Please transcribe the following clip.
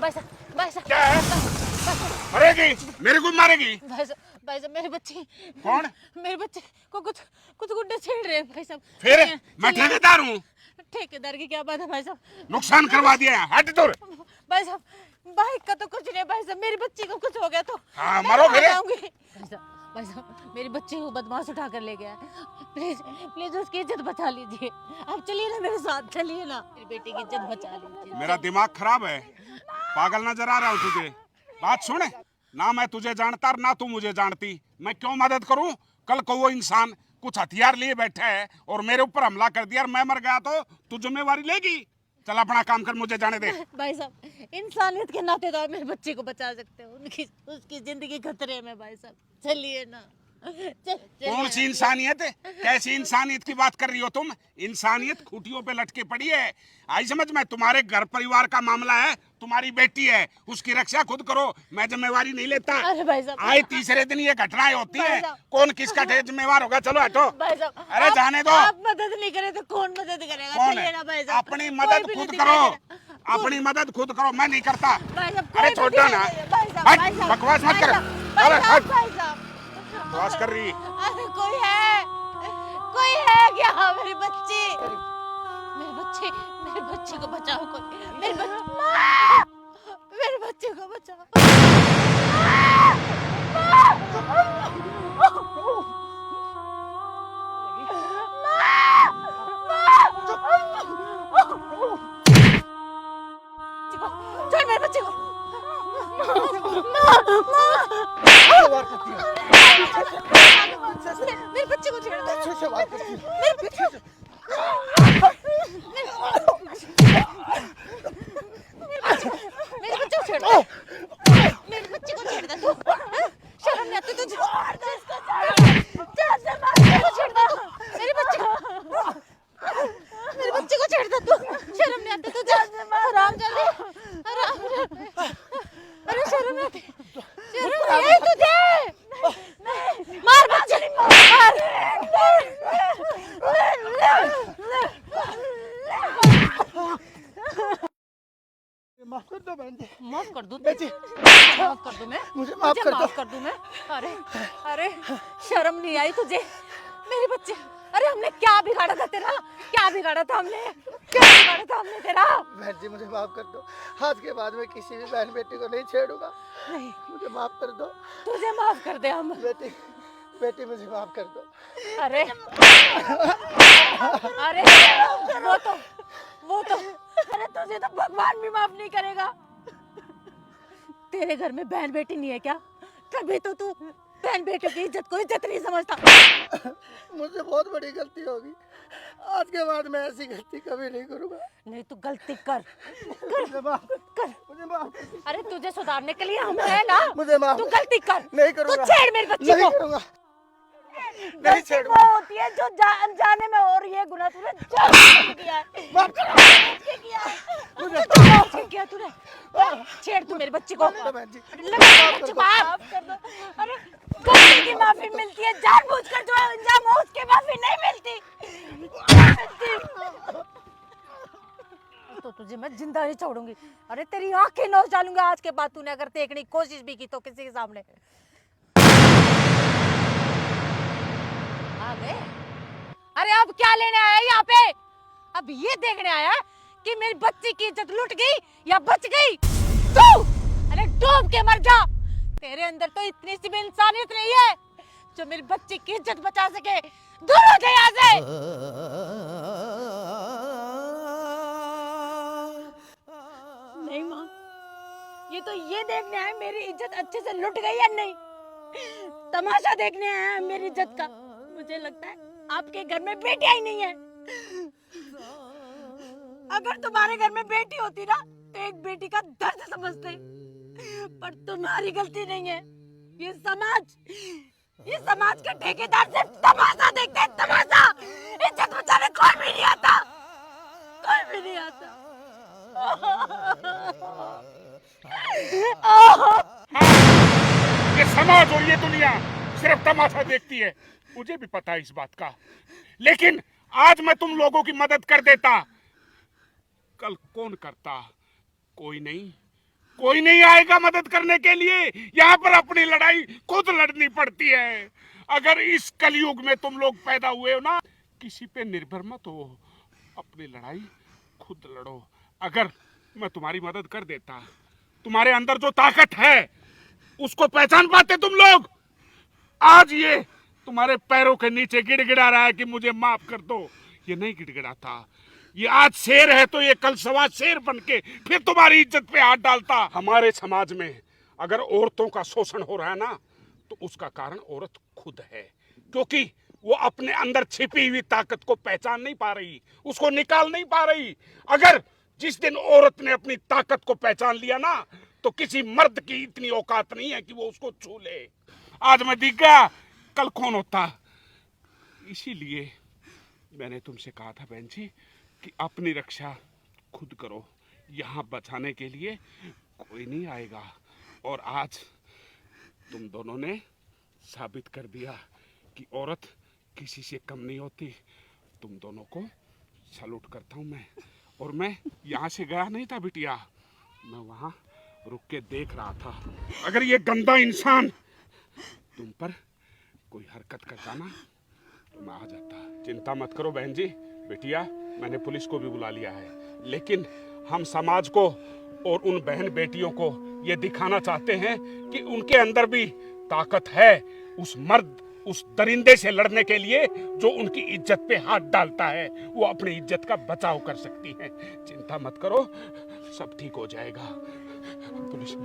भाई साहब, भाई साहब, क्या है? मरेगी, मेरे को मारेगी। भाई साहब मेरे बच्चे। कौन? मेरे बच्चे को कुछ कुछ गुंडे छेड़ रहे हैं भाई साहब। फिर चलिए, मैं चलिए। ठेकेदार हूँ, ठेकेदार की क्या बात है भाई साहब? नुकसान करवा दिया है, हट दूर। भाई साहब बाइक का तो कुछ नहीं भाई साहब, मेरी बच्ची को कुछ हो गया तो हाँ, मैं मरो कहाँ फिर। जाऊंगी? भाई साहब मेरी बच्ची को बदमाश उठा कर ले गया है, प्लीज प्लीज उसकी इज्जत बचा लीजिए। आप चलिए ना मेरे साथ, चलिए ना, मेरी बेटी की इज्जत बचा लीजिए। मेरा दिमाग खराब है, पागल नजर आ रहा हूँ तुझे। बात सुन, ना मैं तुझे जानता और ना तू मुझे जानती, मैं क्यों मदद करूं? कल को वो इंसान कुछ हथियार लिए बैठा है और मेरे ऊपर हमला कर दिया और मैं मर गया तो तू जिम्मेवारी लेगी? चल अपना काम कर, मुझे जाने दे। भाई साहब इंसानियत के नाते तो आप मेरे बच्चे को बचा सकते हो, उनकी उसकी जिंदगी खतरे में। भाई साहब चलिए ना। कौन सी इंसानियत है? कैसी इंसानियत की बात कर रही हो तुम? इंसानियत खूंटियों पे लटके पड़ी है। आई समझ में? तुम्हारे घर परिवार का मामला है, तुम्हारी बेटी है, उसकी रक्षा खुद करो, मैं जिम्मेवारी नहीं लेता। अरे भाई साहब, आए तीसरे दिन ये घटनाएं होती भाई है, साहब। कौन किसका जिम्मेवार होगा? चलो हटो। भाई साहब अरे जाने दो। आप मदद नहीं करें तो कौन मदद करेगा? कौन चलिए है? ना भाई साहब, अपनी कोई मदद भी खुद नहीं करो, दिखाई दे रहा। अपनी मदद खुद करो, मैं नहीं करता। भाई साहब अरे कोई छोड़ भी दो दिखाई ना। दे रहा। भाई साहब, हट, भाई साहब, बकवास मत भाई कर। साहब, अरे भाई हट, साहब, भाई साहब। बकवास कर रही। अरे कोई है क्या? मेरी बच्ची, मेरे बच्चे को बचाओ, कोई मेरे बच्चे को बचाओ। छोड़ मेरे बच्चे को। मेरे बच्चे को छेड़ दो। मेरे बच्चे मेरे बच्चे को छेड़ दो। मेरे बच्चे को छेड़ दे तू। हाँ? शर्म नहीं आती तुझे? मेरे को छेड़ दे तू। मेरे बच्चे को छेड़ दे तू। शर्म नहीं आती तुझे? आराम जाने, आराम। अरे शर्म नहीं आती, शर्म नहीं आई तुझे? मार बच्चे, मार। माफ कर दो बहन जी। माफ कर दूं? बहन जी, माफ कर दूं मैं? मुझे माफ कर दो। माफ कर दूं मैं? अरे अरे शर्म नहीं आई तुझे? मेरे बच्चे, अरे हमने क्या बिगाड़ा था तेरा? क्या बिगाड़ा था हमने? क्या बिगाड़ा था हमने तेरा? बहन जी मुझे माफ कर दो, आज के बाद मैं किसी भी बहन बेटी को नहीं छेड़ूंगा। नहीं, मुझे माफ कर दो। तुझे माफ कर दे हम। बेटी बेटी मुझे माफ कर दो। अरे अरे वो तो अरे तुझे तो भगवान भी माफ नहीं करेगा। तेरे घर में बहन बेटी नहीं है क्या? तभी तो तू बहन बेटी की इज्जत को इज्जत नहीं समझता। मुझसे बहुत बड़ी गलती होगी, आज के बाद मैं ऐसी गलती कभी नहीं करूंगा। नहीं तू गलती कर मुझे माफ कर। मुझे माफ कर दो। अरे तुझे सुधारने के लिए हम हैं ना। मुझे माफ तू गलती कर। नहीं तू करूंगा। छेड़ मेरे बच्चे नहीं को। करूंगा। नहीं गलती छेड़ूंगा। वो होती है जो अनजाने में हो रही है। गुनाह तूने जानबूझ के किया है। माफ कर दो। जानबूझ के किया है। जानबूझ के किया तूने। छेड़ तू मेरे बच्चे को। तो बहन जी ले मेरे बच्चे को माफ कर दो। अरे गलती की माफी मिलती है, जानबूझकर जो अंजाम हो उसकी माफी नहीं मिलती। तो तुझे मैं जिंदा नहीं छोड़ूंगी। अरे तेरी आंखें नोच डालूंगा आज के बाद तूने अगर देखने की कोशिश भी की तो किसी के सामने। आ गए? अरे अब क्या लेने आया यहाँ पे? अब ये देखने आया कि मेरी बच्ची की इज्जत लुट गई या बच गई? तू अरे डूब के मर जा। तेरे अंदर तो इतनी सी भी इंसानियत नहीं है जो मेरी बच्ची की इज्जत बचा सके। दूर हो जा यहाँ से। नहीं माँ, ये तो ये देखने आया मेरी इज्जत अच्छे से लुट गई या नहीं। तमाशा देखने आया है मेरी इज्जत का। मुझे लगता है आपके घर में बेटियां ही नहीं है। अगर तुम्हारे घर में बेटी होती ना तो एक बेटी का दर्द समझते, पर तुम्हारी गलती नहीं है। ये समाज के ठेकेदार सिर्फ तमाशा देखते हैं, तमाशा। इज्जत बचाने कोई भी नहीं आता, कोई भी नहीं आता। ये समाज और ये दुनिया सिर्फ तमाशा देखती है, मुझे भी पता है इस बात का। लेकिन आज मैं तुम लोगों की मदद कर देता, कल कौन करता? कोई नहीं। कोई नहीं आएगा मदद करने के लिए। यहाँ पर अपनी लड़ाई खुद लड़नी पड़ती है। अगर इस कलयुग में तुम लोग पैदा हुए हो ना, किसी पे निर्भर मत हो, अपनी लड़ाई खुद लड़ो। अगर मैं तुम्हारी मदद कर देता, तुम्हारे अंदर जो ताकत है उसको पहचान पाते तुम लोग। आज ये तुम्हारे पैरों के नीचे गिड़गिड़ा रहा है कि मुझे माफ कर दो, ये नहीं गिड़गिड़ाता। ये आज शेर है तो ये कल सवा शेर बनके फिर तुम्हारी इज्जत पे हाथ डालता। हमारे समाज में अगर औरतों का शोषण हो रहा है ना, तो उसका कारण औरत खुद है, क्योंकि वो अपने अंदर छिपी हुई ताकत को पहचान नहीं पा रही, उसको निकाल नहीं पा रही। अगर जिस दिन औरत ने अपनी ताकत को पहचान लिया ना, तो किसी मर्द की इतनी औकात नहीं है कि वो उसको छू ले। आज मैं दिख गया, कल कौन होता। इसीलिए मैंने तुमसे कहा था बहन जी कि अपनी रक्षा खुद करो, यहाँ बचाने के लिए कोई नहीं आएगा। और आज तुम दोनों ने साबित कर दिया कि औरत किसी से कम नहीं होती। तुम दोनों को सैल्यूट करता हूँ मैं। और मैं यहाँ से गया नहीं था बिटिया, मैं वहाँ रुक के देख रहा था। अगर ये गंदा इंसान तुम पर कोई हरकत करता ना, तो मैं आ जाता। चिंता मत करो बहन जी। बिटिया, मैंने पुलिस को भी बुला लिया है, लेकिन हम समाज को और उन बहन बेटियों को ये दिखाना चाहते हैं कि उनके अंदर भी ताकत है, उस मर्द, उस दरिंदे से लड़ने के लिए जो उनकी इज्जत पे हाथ डालता है। वो अपनी इज्जत का बचाव कर सकती हैं। चिंता मत करो, सब ठीक हो जाएगा। पुलिस